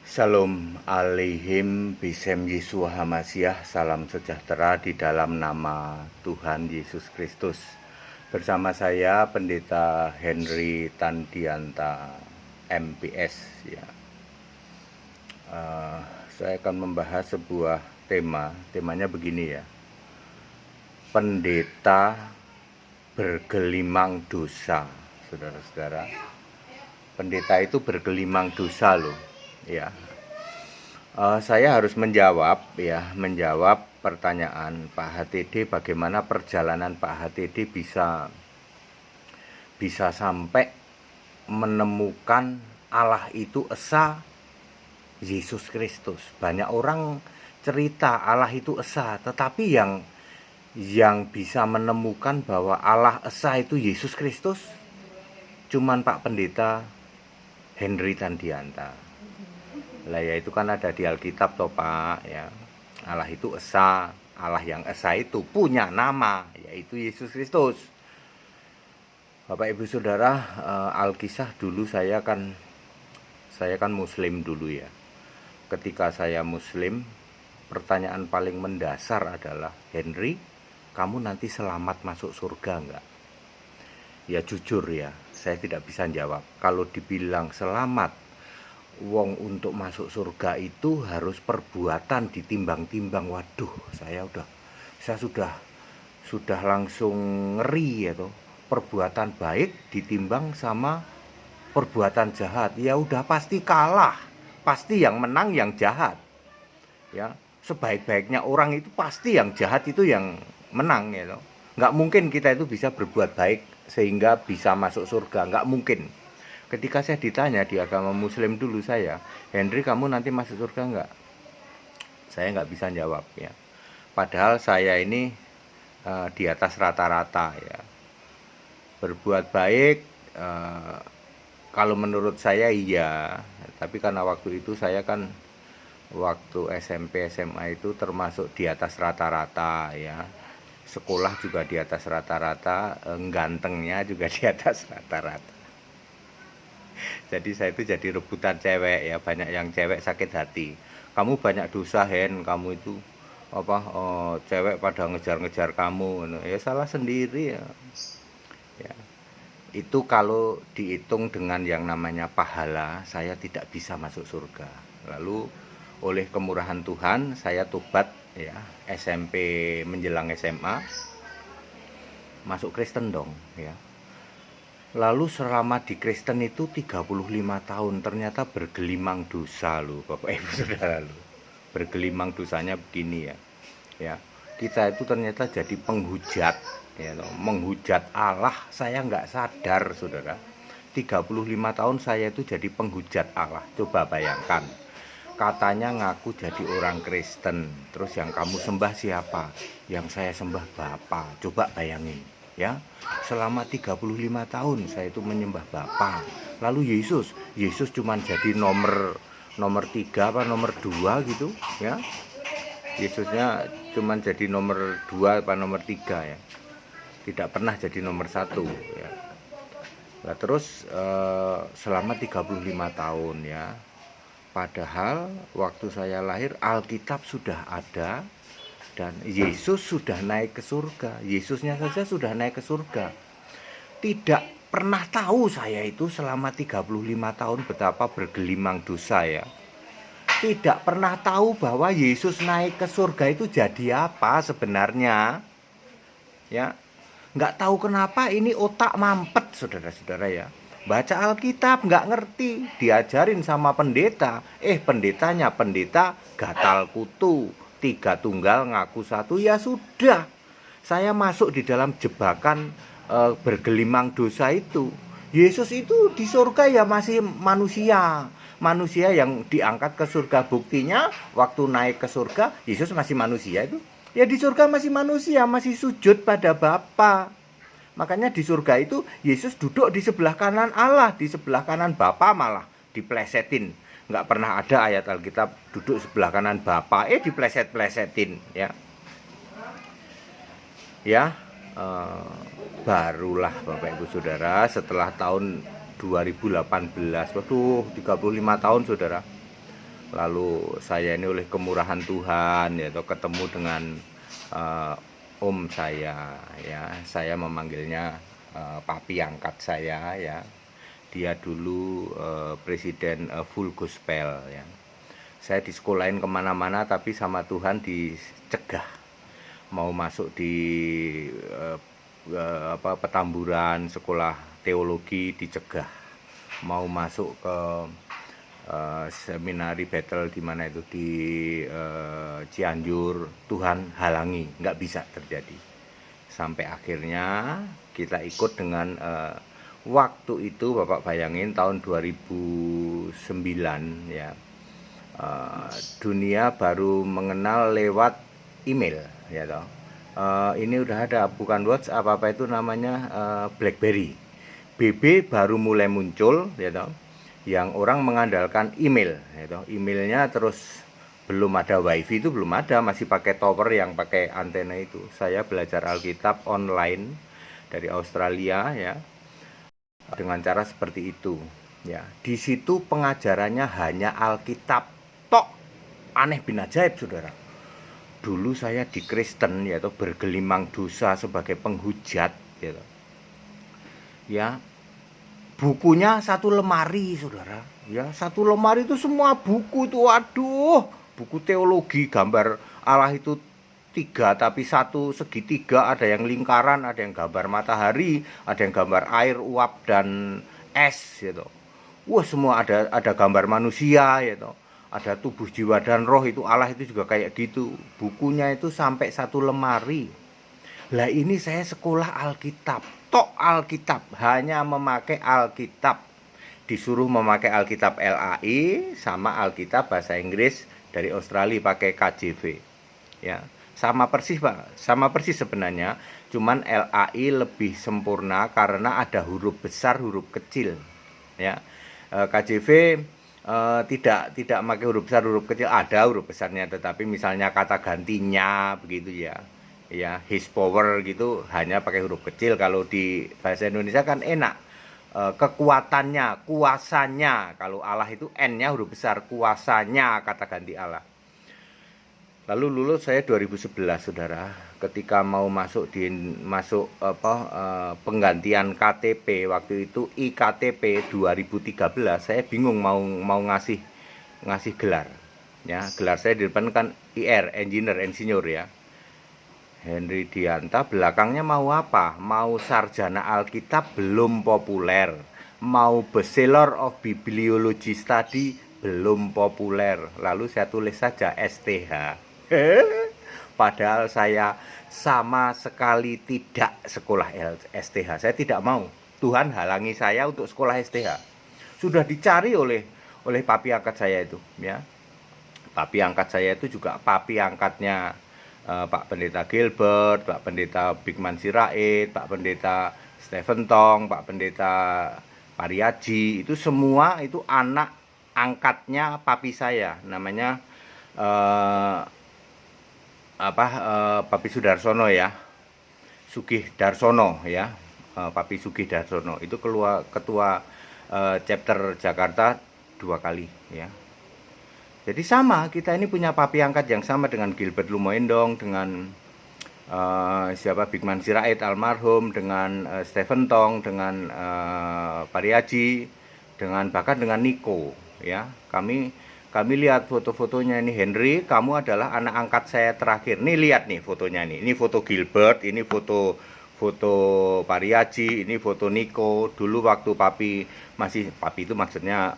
Shalom aleihim bisem Yeshua Hamasiah. Salam sejahtera di dalam nama Tuhan Yesus Kristus. Bersama saya Pendeta Henry Tandianta MPS ya. Saya akan membahas sebuah temanya begini ya. Pendeta bergelimang dosa. Saudara-saudara, pendeta itu bergelimang dosa loh ya. Saya harus menjawab pertanyaan Pak HTD, bagaimana perjalanan Pak HTD bisa sampai menemukan Allah itu esa, Yesus Kristus. Banyak orang cerita Allah itu esa, tetapi yang bisa menemukan bahwa Allah esa itu Yesus Kristus cuman Pak Pendeta Henry Tandianta. Lah ya, itu kan ada di Alkitab toh Pak ya. Allah itu esa, Allah yang esa itu punya nama, yaitu Yesus Kristus. Bapak Ibu Saudara, Alkisah dulu saya kan muslim dulu ya. Ketika saya muslim, pertanyaan paling mendasar adalah, Henry, kamu nanti selamat masuk surga enggak? Ya jujur ya, saya tidak bisa jawab. Kalau dibilang selamat, wong untuk masuk surga itu harus perbuatan ditimbang-timbang. Waduh, saya sudah langsung ngeri ya toh. Perbuatan baik ditimbang sama perbuatan jahat, ya udah pasti kalah. Pasti yang menang yang jahat. Ya, sebaik-baiknya orang itu pasti yang jahat itu yang menang ya toh. Nggak mungkin kita itu bisa berbuat baik sehingga bisa masuk surga, nggak mungkin. Ketika saya ditanya di agama muslim dulu saya, Henry, kamu nanti masuk surga enggak? Saya nggak bisa jawab ya. Padahal saya ini di atas rata-rata ya. Berbuat baik, kalau menurut saya iya. Tapi karena waktu itu saya kan waktu SMP SMA itu termasuk di atas rata-rata ya. Sekolah juga di atas rata-rata, gantengnya juga di atas rata-rata. Jadi saya itu jadi rebutan cewek ya, banyak yang cewek sakit hati. Kamu banyak dosa Hen, kamu itu cewek pada ngejar-ngejar kamu. Ya salah sendiri ya. Ya. Itu kalau dihitung dengan yang namanya pahala, saya tidak bisa masuk surga. Lalu oleh kemurahan Tuhan saya tobat ya, SMP menjelang SMA masuk Kristen dong ya. Lalu selama di Kristen itu 35 tahun ternyata bergelimang dosa loh Bapak Ibu Saudara loh. Bergelimang dosanya begini ya. Ya, kita itu ternyata jadi penghujat ya, menghujat Allah. Saya nggak sadar Saudara. 35 tahun saya itu jadi penghujat Allah. Coba bayangkan. Katanya ngaku jadi orang Kristen, terus yang kamu sembah siapa? Yang saya sembah Bapa. Coba bayangin ya, selama 35 tahun saya itu menyembah Bapa. Lalu Yesus cuman jadi nomor 3 apa nomor 2 gitu ya. Yesusnya cuman jadi nomor 2 apa nomor 3 ya. Tidak pernah jadi nomor 1 ya. Nah, terus selama 35 tahun ya. Padahal waktu saya lahir Alkitab sudah ada dan Yesus sudah naik ke surga. Yesusnya saja sudah naik ke surga. Tidak pernah tahu saya itu selama 35 tahun betapa bergelimang dosa ya. Tidak pernah tahu bahwa Yesus naik ke surga itu jadi apa sebenarnya. Ya. Nggak tahu kenapa ini otak mampet saudara-saudara ya. Baca Alkitab nggak ngerti, diajarin sama pendeta. Pendetanya pendeta gatal kutu, 3 tunggal ngaku 1, ya sudah. Saya masuk di dalam jebakan bergelimang dosa itu. Yesus itu di surga ya masih manusia. Manusia yang diangkat ke surga, buktinya waktu naik ke surga Yesus masih manusia itu. Ya di surga masih manusia, masih sujud pada Bapa. Makanya di surga itu Yesus duduk di sebelah kanan Allah, di sebelah kanan Bapa malah diplesetin. Nggak pernah ada ayat Alkitab duduk sebelah kanan Bapa, dipleset-plesetin ya. Ya, barulah Bapak Ibu Saudara setelah tahun 2018, waduh 35 tahun Saudara. Lalu saya ini oleh kemurahan Tuhan ya ketemu dengan om saya ya, saya memanggilnya papi angkat saya ya. Dia dulu presiden Full Gospel ya. Saya disekolahin kemana-mana tapi sama Tuhan dicegah. Mau masuk di Petamburan sekolah teologi dicegah. Mau masuk ke seminari battle di mana itu di Cianjur, Tuhan halangi, nggak bisa terjadi. Sampai akhirnya kita ikut dengan waktu itu Bapak bayangin tahun 2009 ya, dunia baru mengenal lewat email ya toh. Ini udah ada bukan WhatsApp apa itu namanya BlackBerry. BB baru mulai muncul ya toh, yang orang mengandalkan email ya toh. Emailnya terus belum ada wifi, itu belum ada, masih pakai tower yang pakai antena itu. Saya belajar Alkitab online dari Australia ya, dengan cara seperti itu ya. Di situ pengajarannya hanya Alkitab tok. Aneh bin ajaib saudara. Dulu saya di Kristen yaitu bergelimang dosa sebagai penghujat gitu. Ya, bukunya satu lemari saudara ya, satu lemari itu semua buku itu, waduh, buku teologi, gambar Allah itu 3 tapi satu segitiga, ada yang lingkaran, ada yang gambar matahari, ada yang gambar air uap dan es gitu. Wah, semua ada gambar manusia gitu, ada tubuh jiwa dan roh, itu Allah itu juga kayak gitu. Bukunya itu sampai satu lemari. Lah ini saya sekolah Alkitab tok, Alkitab, hanya memakai Alkitab, disuruh memakai Alkitab LAI sama Alkitab bahasa Inggris dari Australia pakai KJV ya. Sama persis Pak, sama persis sebenarnya, cuman LAI lebih sempurna karena ada huruf besar huruf kecil ya. KJV tidak pakai huruf besar huruf kecil, ada huruf besarnya, tetapi misalnya kata gantinya begitu ya, ya his power gitu hanya pakai huruf kecil. Kalau di bahasa Indonesia kan enak, kekuatannya, kuasanya. Kalau Allah itu N-nya huruf besar, kuasanya kata ganti Allah. Lalu lulus saya 2011 saudara, ketika mau masuk penggantian KTP waktu itu IKTP 2013, saya bingung mau ngasih gelar ya. Gelar saya di depan kan IR, insinyur ya, Henry Dianta. Belakangnya mau apa? Mau sarjana Alkitab belum populer, mau Bachelor of Bibliology Study belum populer. Lalu saya tulis saja STH. Padahal saya sama sekali tidak sekolah STH. Saya tidak mau. Tuhan halangi saya untuk sekolah STH. Sudah dicari oleh papi angkat saya itu ya. Papi angkat saya itu juga papi angkatnya Pak Pendeta Gilbert, Pak Pendeta Bigman Sirait, Pak Pendeta Stephen Tong, Pak Pendeta Pariaji. Itu semua itu anak angkatnya papi saya, namanya Papi Sudarsono ya, Sugih Darsono ya, Papi Sugih Darsono itu ketua chapter Jakarta 2 kali ya. Jadi sama, kita ini punya papi angkat yang sama dengan Gilbert Lumoendong, dengan Bigman Sirait almarhum, dengan Stephen Tong, dengan Pariaji, dengan bahkan dengan Niko ya. Kami lihat foto-fotonya ini. Henry, kamu adalah anak angkat saya terakhir. Nih lihat nih fotonya nih. Ini foto Gilbert, ini foto Pariaji, ini foto Niko. Dulu waktu papi itu maksudnya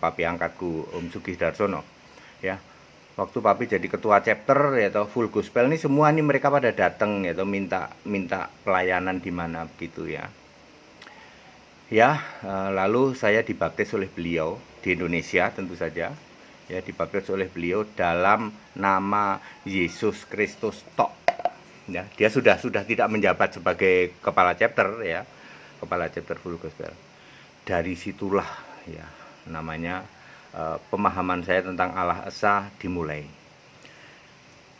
papi angkatku Om Sugih Darsono ya. Waktu papi jadi ketua chapter ya toh Full Gospel ini, semua ini mereka pada datang ya toh, minta pelayanan di mana begitu ya. Ya, lalu saya dibaptis oleh beliau di Indonesia tentu saja. Ya, dibaptis oleh beliau dalam nama Yesus Kristus tok. Ya, dia sudah tidak menjabat sebagai kepala chapter ya, kepala chapter Full Gospel. Dari situlah ya namanya pemahaman saya tentang Allah Esa dimulai.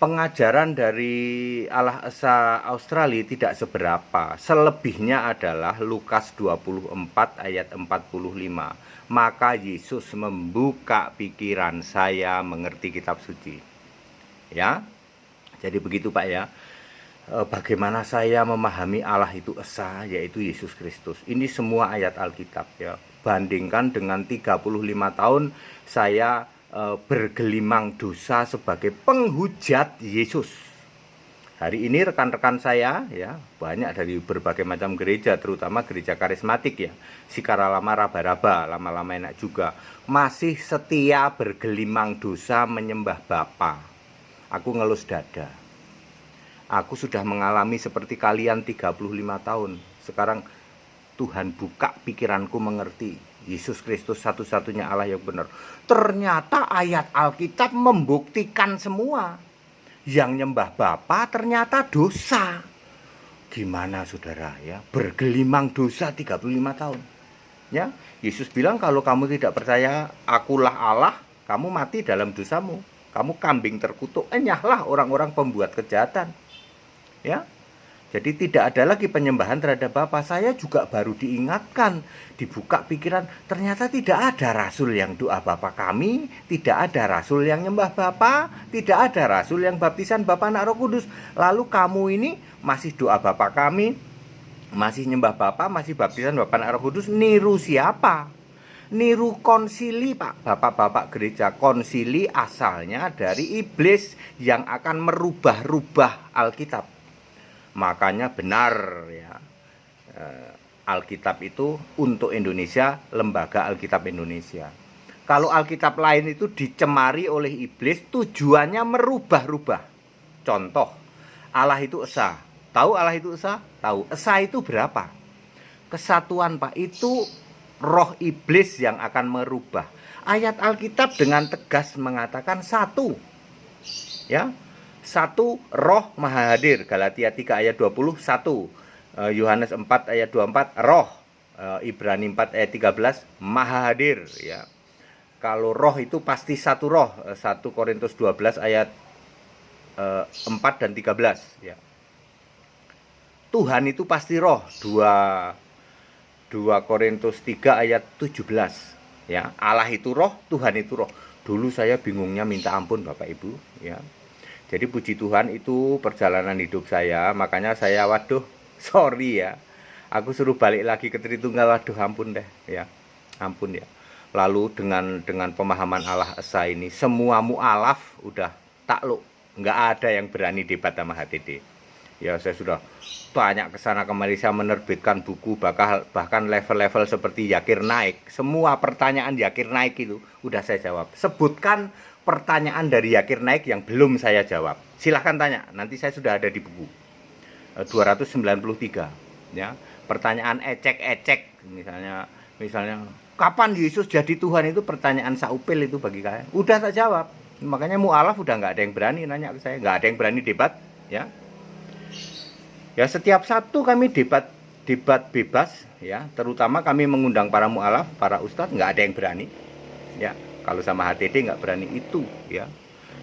Pengajaran dari Allah Esa Australia tidak seberapa. Selebihnya adalah Lukas 24 ayat 45. Maka Yesus membuka pikiran saya mengerti kitab suci. Ya. Jadi begitu Pak ya. Bagaimana saya memahami Allah itu Esa, yaitu Yesus Kristus. Ini semua ayat Alkitab ya. Bandingkan dengan 35 tahun saya bergelimang dosa sebagai penghujat Yesus. Hari ini rekan-rekan saya ya, banyak dari berbagai macam gereja, terutama gereja karismatik ya, Sikara Lama Raba-Raba, lama-lama enak juga, masih setia bergelimang dosa menyembah Bapa. Aku ngelus dada. Aku sudah mengalami seperti kalian 35 tahun. Sekarang Tuhan buka pikiranku mengerti. Yesus Kristus satu-satunya Allah yang benar. Ternyata ayat Alkitab membuktikan semua. Yang nyembah Bapa ternyata dosa. Gimana saudara ya? Bergelimang dosa 35 tahun. Ya, Yesus bilang kalau kamu tidak percaya akulah Allah, kamu mati dalam dosamu. Kamu kambing terkutuk. Enyahlah orang-orang pembuat kejahatan. Ya. Jadi tidak ada lagi penyembahan terhadap Bapa. Saya juga baru diingatkan, dibuka pikiran, ternyata tidak ada rasul yang doa Bapa kami, tidak ada rasul yang nyembah Bapa, tidak ada rasul yang baptisan Bapa Anak Roh Kudus. Lalu kamu ini masih doa Bapa kami, masih nyembah Bapa, masih baptisan Bapa Anak Roh Kudus, niru siapa? Niru konsili Pak, bapak-bapak gereja. Konsili asalnya dari iblis yang akan merubah-rubah Alkitab. Makanya benar ya, Alkitab itu untuk Indonesia, lembaga Alkitab Indonesia. Kalau Alkitab lain itu dicemari oleh iblis, tujuannya merubah-rubah. Contoh, Allah itu Esa. Tahu Allah itu Esa? Tahu. Esa itu berapa? Kesatuan Pak, itu roh iblis yang akan merubah. Ayat Alkitab dengan tegas mengatakan satu. Ya. Satu, roh maha hadir. Galatia 3 ayat 21. Yohanes 4 ayat 24, roh. Ibrani 4 ayat 13, maha hadir ya. Kalau roh itu pasti satu roh. 1 Korintus 12 ayat 4 dan 13 ya. Tuhan itu pasti roh. 2 Korintus 3 ayat 17 ya. Allah itu roh, Tuhan itu roh. Dulu saya bingungnya minta ampun Bapak Ibu ya. Jadi puji Tuhan itu perjalanan hidup saya. Makanya saya waduh sorry ya, aku suruh balik lagi ke Tritunggal. Waduh ampun deh ya, ampun ya. Lalu dengan pemahaman Allah Esa ini, semua mu'alaf udah takluk. Nggak ada yang berani debat sama HTD ya. Saya sudah banyak kesana kemari, saya menerbitkan buku, bahkan level-level seperti Yakir Naik. Semua pertanyaan Yakir Naik itu udah saya jawab. Sebutkan pertanyaan dari Yakir Naik yang belum saya jawab. Silahkan tanya, nanti saya sudah ada di buku 293 ya. Pertanyaan ecek-ecek misalnya kapan Yesus jadi Tuhan, itu pertanyaan saupil itu bagi saya. Udah tak jawab. Makanya mu'alaf udah nggak ada yang berani nanya ke saya, nggak ada yang berani debat ya. Ya setiap Sabtu kami debat bebas ya, terutama kami mengundang para mu'alaf, para ustadz, nggak ada yang berani ya. Kalau sama HTD nggak berani itu ya.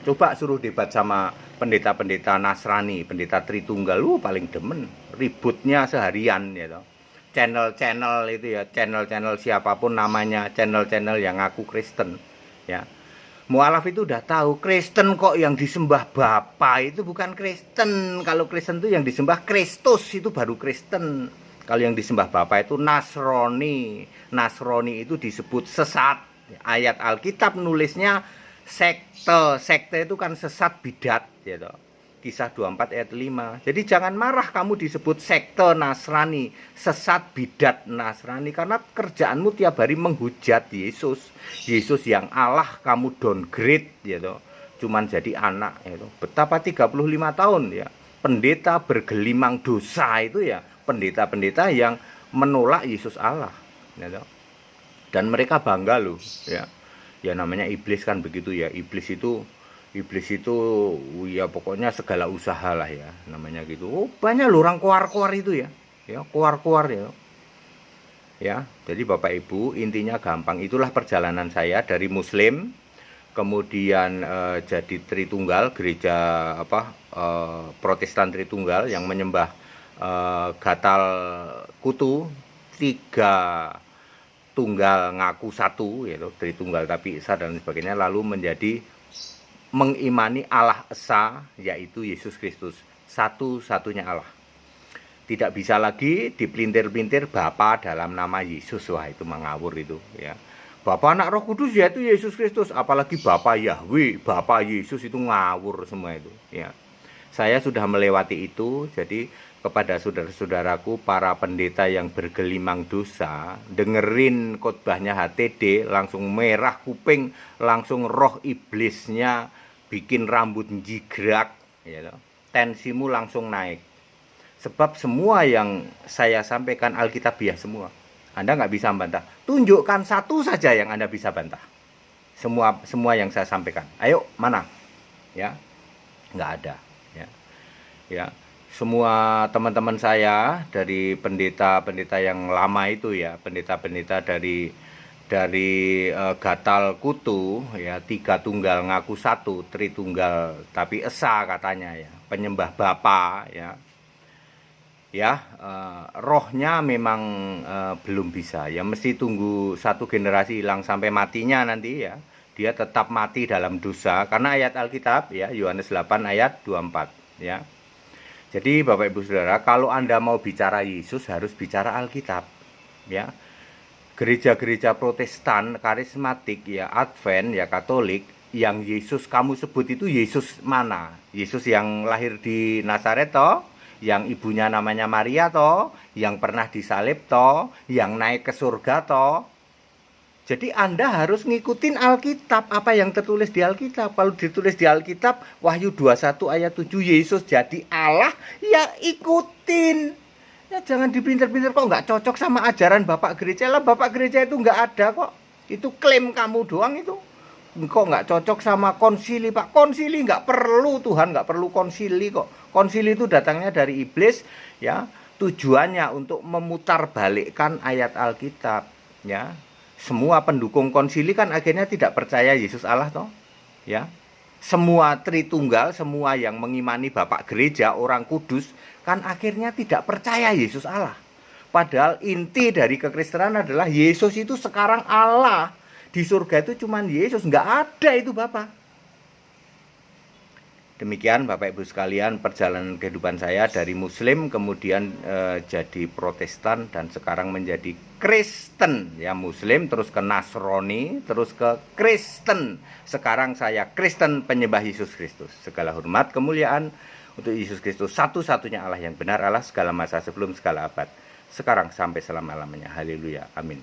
Coba suruh debat sama pendeta-pendeta Nasrani, pendeta Tritunggal, paling demen, ributnya seharian ya. Channel-channel itu ya, channel-channel siapapun namanya, channel-channel yang ngaku Kristen ya. Mu'alaf itu udah tahu, Kristen kok yang disembah Bapa itu bukan Kristen. Kalau Kristen itu yang disembah Kristus, itu baru Kristen. Kalau yang disembah Bapa itu Nasrani. Nasrani itu disebut sesat. Ayat Alkitab nulisnya sekte. Sekte itu kan sesat bidat gitu. Kisah 24 ayat 5. Jadi jangan marah kamu disebut sekte Nasrani, sesat bidat Nasrani, karena kerjaanmu tiap hari menghujat Yesus. Yesus yang Allah kamu downgrade gitu. Cuman jadi anak gitu. Betapa 35 tahun ya pendeta bergelimang dosa itu ya, pendeta-pendeta yang menolak Yesus Allah gitu. Dan mereka bangga loh ya. Ya namanya iblis kan begitu ya. Iblis itu ya pokoknya segala usaha lah ya namanya gitu. Oh, banyak loh orang koar-koar itu ya. Ya, koar-koar ya. Ya, jadi Bapak Ibu, intinya gampang. Itulah perjalanan saya dari muslim kemudian jadi Tritunggal, gereja Protestan Tritunggal yang menyembah Gatal Kutu, 3 tunggal ngaku satu, yaitu Tritunggal tapi Esa dan sebagainya, lalu menjadi mengimani Allah Esa, yaitu Yesus Kristus, satu-satunya Allah. Tidak bisa lagi dipelintir-pelintir Bapa dalam nama Yesus. Wah, itu mengawur itu, ya. Bapa, Anak, Roh Kudus, yaitu Yesus Kristus, apalagi Bapa Yahweh, Bapa Yesus, itu ngawur semua itu, ya. Saya sudah melewati itu. Jadi kepada saudara-saudaraku para pendeta yang bergelimang dosa, dengerin khotbahnya HTD langsung merah kuping, langsung roh iblisnya bikin rambut jigrak, ya, tensimu langsung naik. Sebab semua yang saya sampaikan alkitabiah semua. Anda nggak bisa bantah. Tunjukkan satu saja yang Anda bisa bantah. Semua yang saya sampaikan. Ayo, mana? Ya, nggak ada. Ya, semua teman-teman saya dari pendeta-pendeta yang lama itu, ya, pendeta-pendeta dari Gatal Kutu, ya, 3 tunggal ngaku satu, Tritunggal tapi Esa katanya, ya, penyembah Bapa, ya. Rohnya memang belum bisa, ya, mesti tunggu 1 generasi hilang sampai matinya nanti, ya. Dia tetap mati dalam dosa karena ayat Alkitab, ya, Yohanes 8 ayat 24, ya. Jadi Bapak Ibu Saudara, kalau Anda mau bicara Yesus harus bicara Alkitab, ya. Gereja-gereja Protestan, karismatik, ya, Advent, ya, Katolik, yang Yesus kamu sebut itu Yesus mana? Yesus yang lahir di Nazaret toh, yang ibunya namanya Maria toh, yang pernah disalib toh, yang naik ke surga toh. Jadi Anda harus ngikutin Alkitab, apa yang tertulis di Alkitab. Kalau ditulis di Alkitab, Wahyu 21 ayat 7, Yesus jadi Allah, ya ikutin. Ya jangan dipinter-pinter, kok nggak cocok sama ajaran Bapak Gereja. Lah Bapak Gereja itu nggak ada kok. Itu klaim kamu doang itu. Kok nggak cocok sama konsili, Pak? Konsili nggak perlu, Tuhan nggak perlu konsili kok. Konsili itu datangnya dari iblis, ya. Tujuannya untuk memutarbalikkan ayat Alkitab, ya. Semua pendukung konsili kan akhirnya tidak percaya Yesus Allah toh, ya. Semua Tritunggal, semua yang mengimani Bapak Gereja, orang kudus, kan akhirnya tidak percaya Yesus Allah. Padahal inti dari kekristenan adalah Yesus itu sekarang Allah. Di surga itu cuman Yesus, nggak ada itu Bapak. Demikian Bapak Ibu sekalian perjalanan kehidupan saya dari Muslim kemudian jadi Protestan dan sekarang menjadi Kristen, ya, Muslim terus ke Nasrani terus ke Kristen. Sekarang saya Kristen penyembah Yesus Kristus. Segala hormat kemuliaan untuk Yesus Kristus, satu-satunya Allah yang benar, Allah segala masa sebelum segala abad, sekarang sampai selama-lamanya. Haleluya, amin.